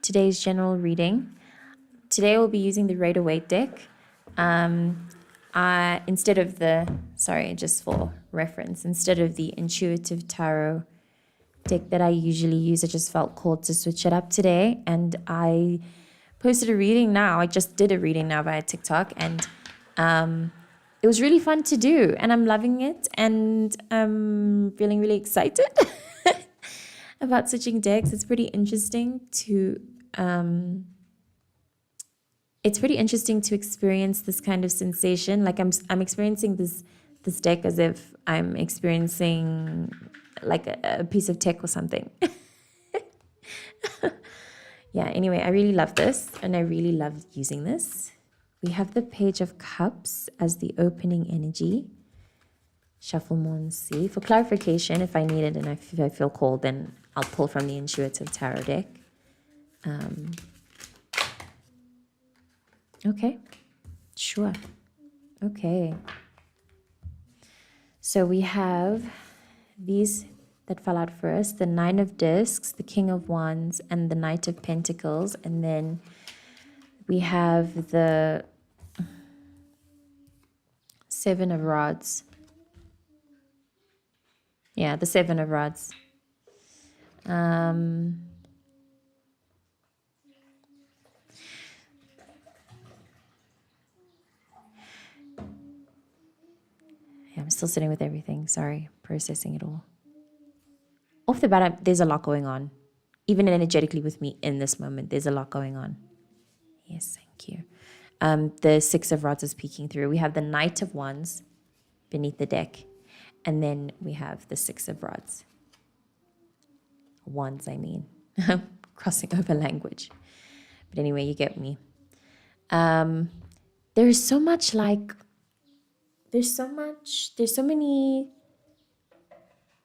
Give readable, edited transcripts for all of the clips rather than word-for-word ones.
today's general reading. Today we'll be using the Rider-Waite deck. Instead of the, just for reference, instead of the intuitive tarot deck that I usually use, I just felt called to switch it up today. And I posted a reading now. I just did a reading now via TikTok, and it was really fun to do, and I'm loving it, and I'm feeling really excited about switching decks. It's pretty interesting to experience this kind of sensation. Like I'm experiencing this deck as if I'm experiencing like a piece of tech or something. Yeah, anyway, I really love this, and I really love using this. We have the Page of Cups as the opening energy. Shuffle more and see. For clarification, if I need it and if I feel called, then I'll pull from the Intuitive Tarot deck. Okay, sure. Okay. So we have these that fell out first, the Nine of Discs, the King of Wands, and the Knight of Pentacles. And then we have the Seven of Rods. Yeah, the Seven of Rods. Yeah, I'm still sitting with everything. Sorry, processing it all. Off the bat, there's a lot going on. Even energetically with me in this moment, there's a lot going on. Yes, thank you. The Six of Rods is peeking through. We have the Knight of Wands beneath the deck. And then we have the Six of Rods. Wands, I mean. Crossing over language. But anyway, you get me. There's so much like... There's so many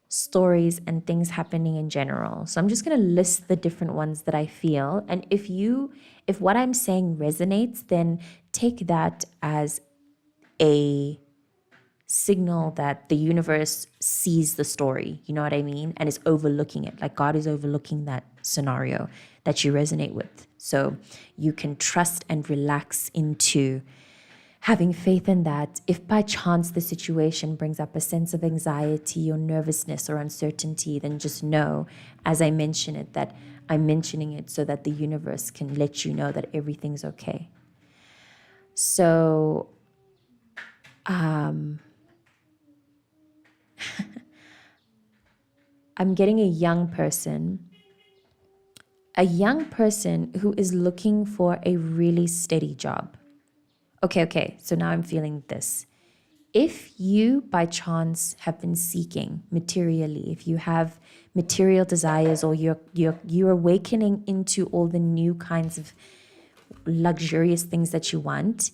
stories and things happening in general. So I'm just going to list the different ones that I feel. And if what I'm saying resonates, then take that as a signal that the universe sees the story. You know what I mean? And is overlooking it. Like God is overlooking that scenario that you resonate with. So you can trust and relax into having faith in that. If by chance the situation brings up a sense of anxiety or nervousness or uncertainty, then just know, as I mention it, that I'm mentioning it so that the universe can let you know that everything's okay. So, I'm getting a young person who is looking for a really steady job. Okay, so now I'm feeling this. If you, by chance, have been seeking materially, if you have material desires, or you're awakening into all the new kinds of luxurious things that you want,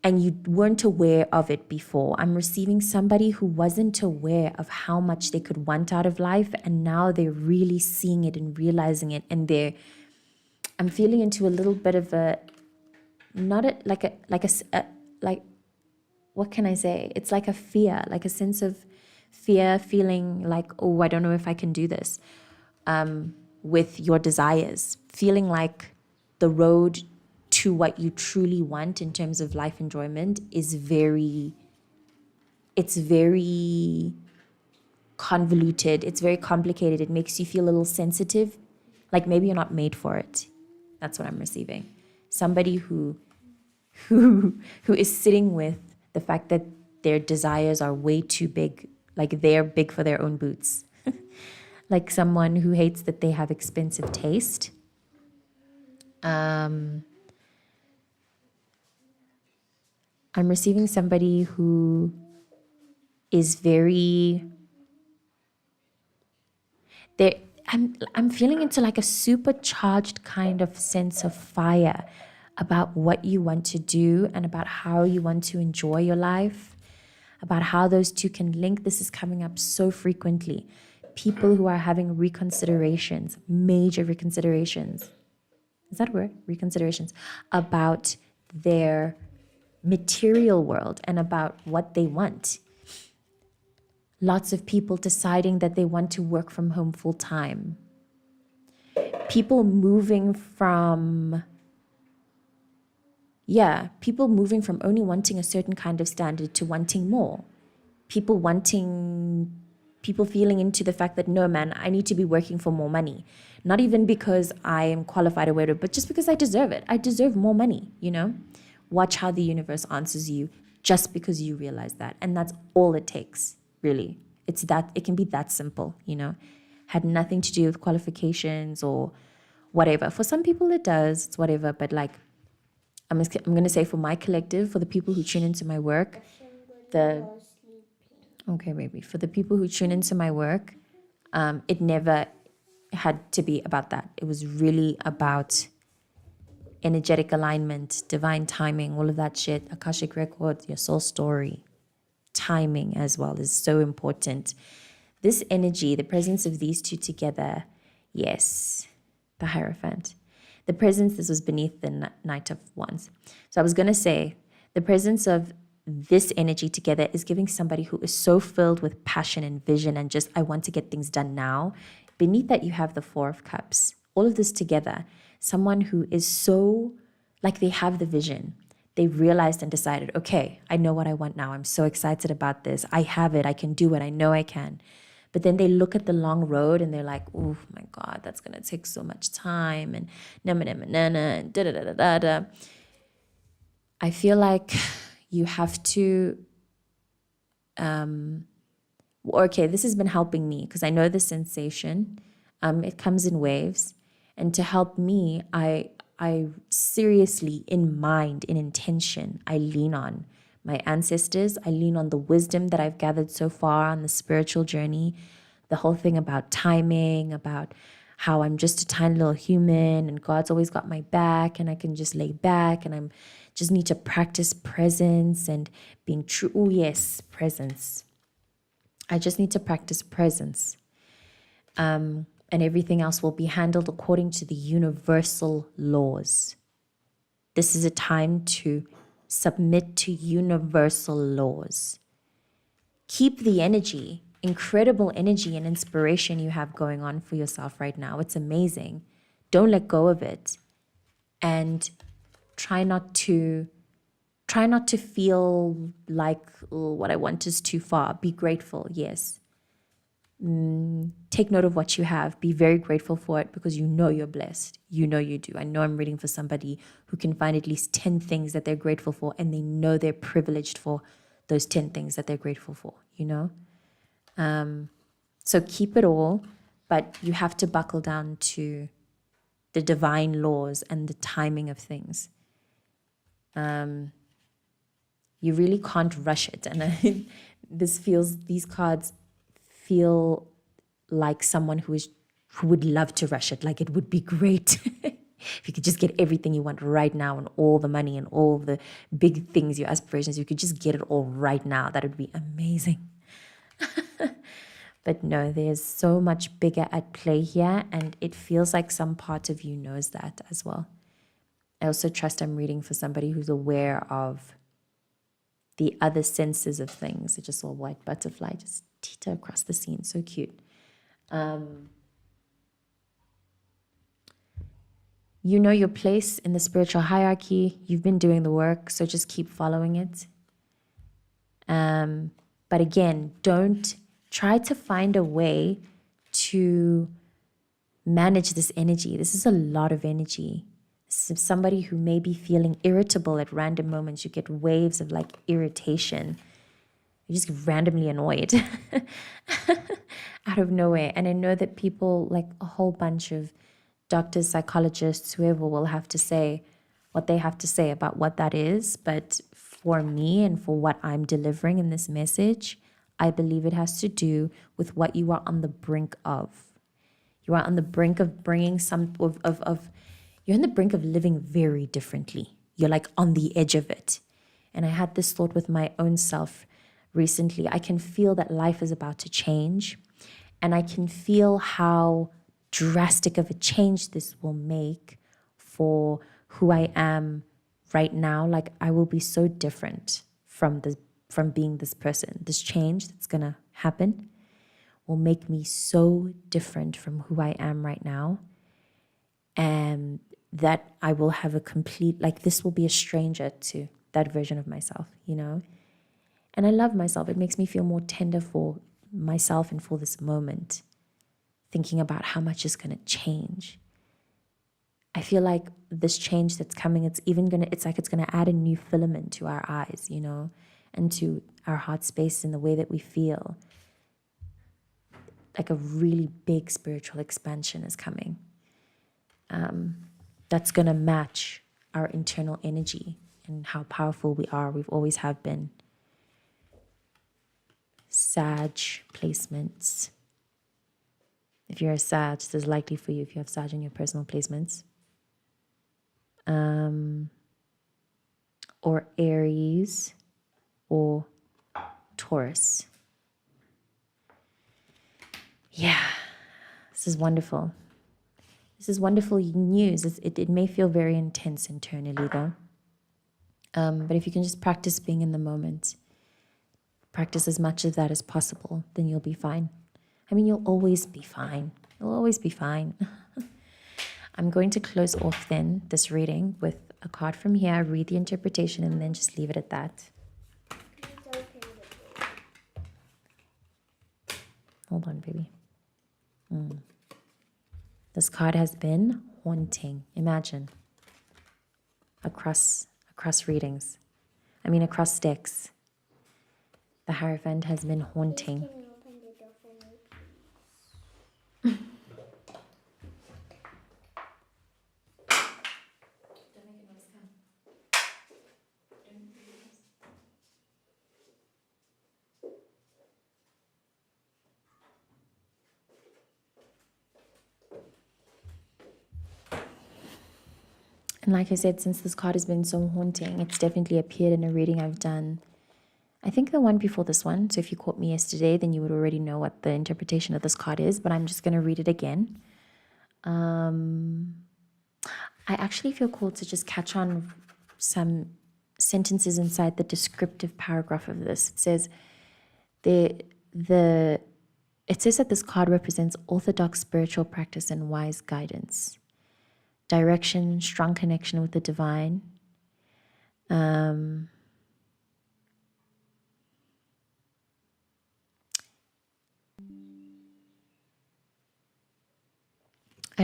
and you weren't aware of it before, I'm receiving somebody who wasn't aware of how much they could want out of life, and now they're really seeing it and realizing it, and I'm feeling into a little bit of a, what can I say? It's like a fear, like a sense of fear, feeling like, oh, I don't know if I can do this, with your desires, feeling like the road to what you truly want in terms of life enjoyment is very convoluted. It's very complicated. It makes you feel a little sensitive, like maybe you're not made for it. That's what I'm receiving. Somebody who is sitting with the fact that their desires are way too big, like they're big for their own boots. Like someone who hates that they have expensive taste. I'm receiving somebody who is I'm feeling into like a supercharged kind of sense of fire about what you want to do and about how you want to enjoy your life, about how those two can link. This is coming up so frequently. People who are having reconsiderations, major reconsiderations. Is that a word? Reconsiderations about their material world and about what they want. Lots of people deciding that they want to work from home full time. people moving from only wanting a certain kind of standard to wanting more. People feeling into the fact that, no, man, I need to be working for more money. Not even because I am qualified or whatever, but just because I deserve it. I deserve more money, Watch how the universe answers you just because you realize that. And that's all it takes, really. It can be that simple, Had nothing to do with qualifications or whatever. For some people it does, it's whatever, but like, I'm going to say for my collective, for the people who tune into my work, okay, baby, for the people who tune into my work, it never had to be about that. It was really about energetic alignment, divine timing, all of that shit, Akashic records, your soul story. Timing as well is so important. This energy, the presence of these two together, yes, the Hierophant. The presence, this was beneath the Knight of Wands. So I was going to say, the presence of this energy together is giving somebody who is so filled with passion and vision and just, I want to get things done now. Beneath that, you have the Four of Cups. All of this together, someone who is so, like they have the vision. They realized and decided, okay, I know what I want now. I'm so excited about this. I have it. I can do it. I know I can. But then they look at the long road and they're like, oh my God, that's going to take so much time and and da-da-da-da-da-da. I feel like you have to, okay, this has been helping me because I know the sensation. It comes in waves. And to help me, I seriously, in mind, in intention, I lean on my ancestors. I lean on the wisdom that I've gathered so far on the spiritual journey. The whole thing about timing, about how I'm just a tiny little human and God's always got my back and I can just lay back and I'm just need to practice presence and being true. Oh, yes, presence. I just need to practice presence. And everything else will be handled according to the universal laws. This is a time to submit to universal laws. Keep the energy, incredible energy and inspiration you have going on for yourself right now. It's amazing. Don't let go of it. And try not to feel like, oh, what I want is too far. Be grateful, yes. Take note of what you have. Be very grateful for it because you know you're blessed. You know you do. I know I'm reading for somebody who can find at least 10 things that they're grateful for and they know they're privileged for those 10 things that they're grateful for, So keep it all, but you have to buckle down to the divine laws and the timing of things. You really can't rush it. And these cards feel like someone who would love to rush it. Like it would be great if you could just get everything you want right now and all the money and all the big things, your aspirations, you could just get it all right now. That would be amazing. But no, there's so much bigger at play here, and it feels like some part of you knows that as well. I also trust I'm reading for somebody who's aware of the other senses of things. I just saw a white butterfly just teeter across the scene. So cute. You know your place in the spiritual hierarchy. You've been doing the work, so just keep following it. But again, don't try to find a way to manage this energy. This is a lot of energy. This is somebody who may be feeling irritable at random moments. You get waves of like irritation. You just get randomly annoyed out of nowhere. And I know that people, like a whole bunch of doctors, psychologists, whoever will have to say what they have to say about what that is. But for me and for what I'm delivering in this message, I believe it has to do with what you are on the brink of. You are on the brink of bringing you're on the brink of living very differently. You're like on the edge of it. And I had this thought with my own self recently. I can feel that life is about to change. And I can feel how drastic of a change this will make for who I am right now. Like I will be so different from being this person. This change that's going to happen will make me so different from who I am right now. that I will have a complete, like, this will be a stranger to that version of myself, you know? And I love myself. It makes me feel more tender for myself and for this moment, thinking about how much is going to change. I feel like this change that's coming, it's going to add a new filament to our eyes, you know, and to our heart space and the way that we feel. Like a really big spiritual expansion is coming. That's going to match our internal energy and how powerful we are. We've always have been. Sag placements. If you're a Sag, this is likely for you if you have Sag in your personal placements. Or Aries or Taurus. Yeah, this is wonderful. This is wonderful news. It may feel very intense internally though. But if you can just practice being in the moment, practice as much of that as possible, then you'll be fine. I mean, you'll always be fine. You'll always be fine. I'm going to close off then this reading with a card from here, read the interpretation, and then just leave it at that. Hold on, baby. This card has been haunting. Imagine. Across readings. I mean, across decks. The Hierophant has been haunting. And like I said, since this card has been so haunting, it's definitely appeared in a reading I've done. I think the one before this one. So if you caught me yesterday, then you would already know what the interpretation of this card is, but I'm just going to read it again. I actually feel called to just catch on some sentences inside the descriptive paragraph of this. It says it says that this card represents orthodox spiritual practice and wise guidance, direction, strong connection with the divine. I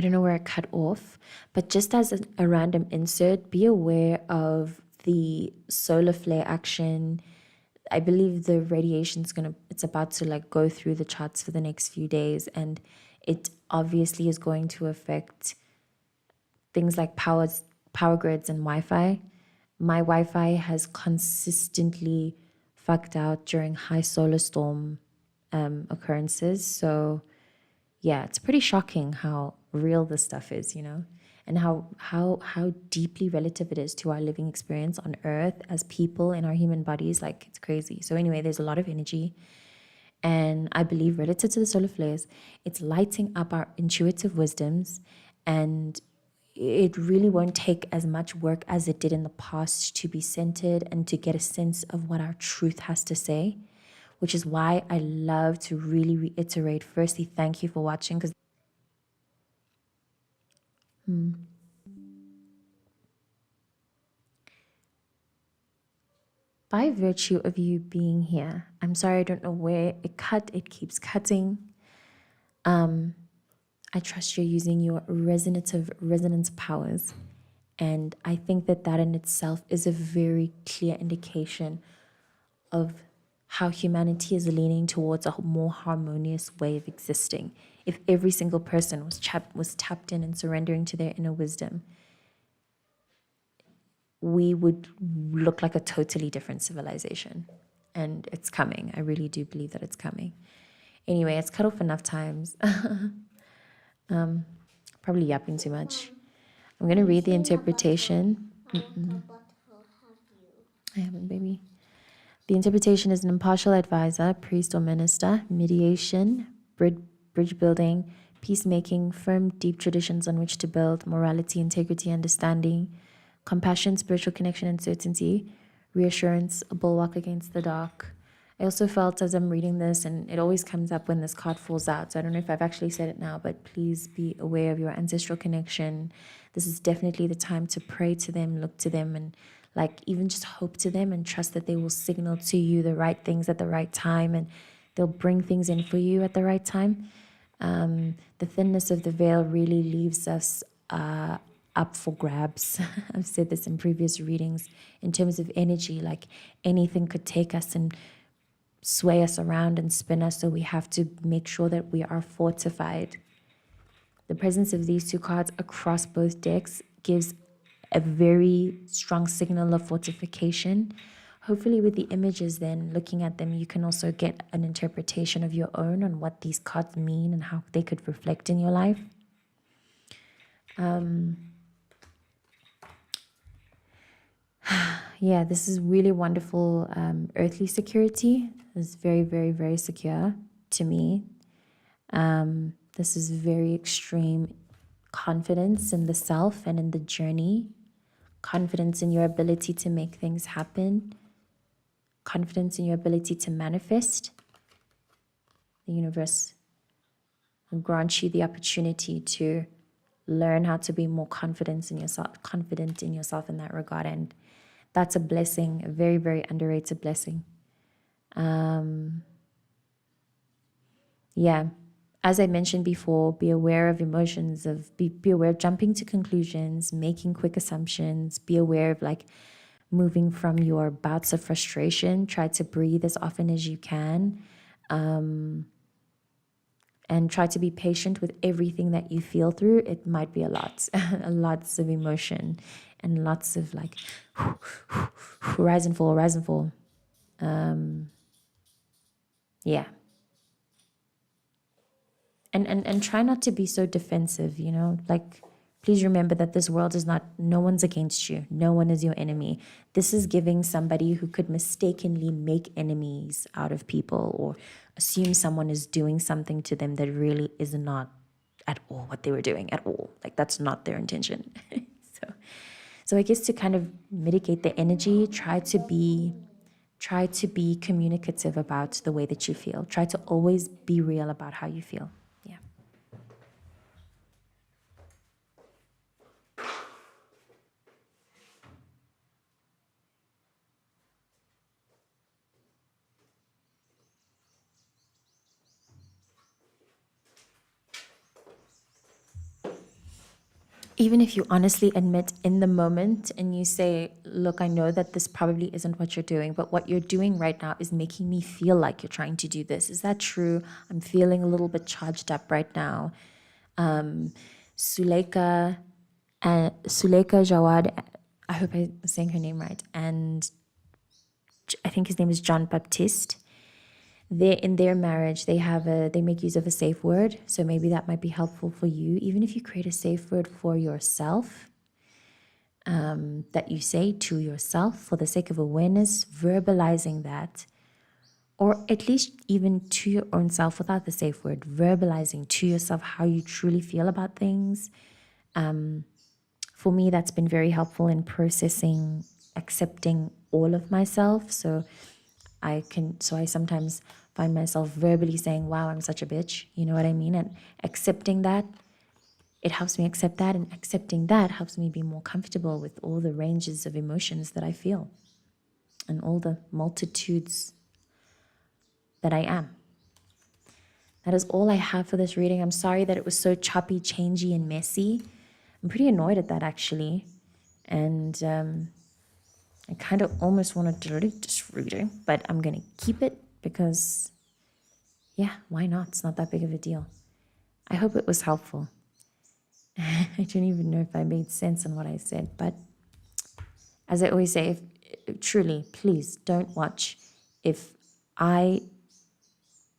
don't know where I cut off, but just as a random insert, be aware of the solar flare action. I believe the radiation's it's about to like go through the charts for the next few days, and it obviously is going to affect things like power grids and Wi-Fi. My Wi-Fi has consistently fucked out during high solar storm occurrences. So yeah, it's pretty shocking how real this stuff is, you know, and how deeply relative it is to our living experience on Earth as people in our human bodies. Like, it's crazy. So anyway, there's a lot of energy. And I believe relative to the solar flares, it's lighting up our intuitive wisdoms, and it really won't take as much work as it did in the past to be centered and to get a sense of what our truth has to say, which is why I love to really reiterate, firstly, thank you for watching, because by virtue of you being here, I'm sorry, I don't know where it keeps cutting. I trust you're using your resonance powers. And I think that in itself is a very clear indication of how humanity is leaning towards a more harmonious way of existing. If every single person was tapped in and surrendering to their inner wisdom, we would look like a totally different civilization. And it's coming. I really do believe that it's coming. Anyway, it's cut off enough times. Probably yapping too much. I'm going to read the interpretation. I haven't, baby. The interpretation is an impartial advisor, priest or minister, mediation, bridge building, peacemaking, firm, deep traditions on which to build, morality, integrity, understanding, compassion, spiritual connection and certainty, reassurance, a bulwark against the dark, I also felt as I'm reading this, and it always comes up when this card falls out, so I don't know if I've actually said it now, but please be aware of your ancestral connection. This is definitely the time to pray to them, look to them, and like even just hope to them and trust that they will signal to you the right things at the right time, and they'll bring things in for you at the right time. The thinness of the veil really leaves us up for grabs. I've said this in previous readings in terms of energy, like anything could take us and sway us around and spin us, so we have to make sure that we are fortified. The presence of these two cards across both decks gives a very strong signal of fortification. Hopefully with the images then, looking at them, you can also get an interpretation of your own on what these cards mean and how they could reflect in your life. Yeah, this is really wonderful earthly security. It's very, very, very secure to me. This is very extreme confidence in the self and in the journey, confidence in your ability to make things happen, confidence in your ability to manifest. The universe will grant you the opportunity to learn how to be more confident in yourself in that regard, and that's a blessing, a very, very underrated blessing. Yeah, as I mentioned before, be aware of emotions, be aware of jumping to conclusions, making quick assumptions, be aware of like moving from your bouts of frustration. Try to breathe as often as you can, and try to be patient with everything that you feel through. It might be a lot, lots of emotion and lots of like rise and fall, rise and fall. Yeah. And try not to be so defensive, like please remember that this world is not, no one's against you, no one is your enemy. This is giving somebody who could mistakenly make enemies out of people or assume someone is doing something to them that really is not at all what they were doing at all. Like that's not their intention. So I guess to kind of mitigate the energy, try to be communicative about the way that you feel. Try to always be real about how you feel. Yeah. Even if you honestly admit in the moment and you say, look, I know that this probably isn't what you're doing, but what you're doing right now is making me feel like you're trying to do this. Is that true? I'm feeling a little bit charged up right now. Suleika Jawad, I hope I'm saying her name right, and I think his name is John Baptiste. They, in their marriage, they make use of a safe word, so maybe that might be helpful for you. Even if you create a safe word for yourself, that you say to yourself for the sake of awareness, verbalizing that, or at least even to your own self without the safe word, verbalizing to yourself how you truly feel about things. For me, that's been very helpful in processing, accepting all of myself. So I sometimes find myself verbally saying, wow, I'm such a bitch. You know what I mean? And accepting that, it helps me accept that. And accepting that helps me be more comfortable with all the ranges of emotions that I feel and all the multitudes that I am. That is all I have for this reading. I'm sorry that it was so choppy, changey, and messy. I'm pretty annoyed at that, actually. And I kind of almost want to delete this reading, but I'm going to keep it because, yeah, why not? It's not that big of a deal. I hope it was helpful. I don't even know if I made sense on what I said, but as I always say, if truly, please don't watch if I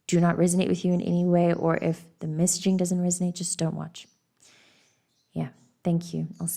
do not resonate with you in any way, or if the messaging doesn't resonate, just don't watch. Yeah, thank you. I'll see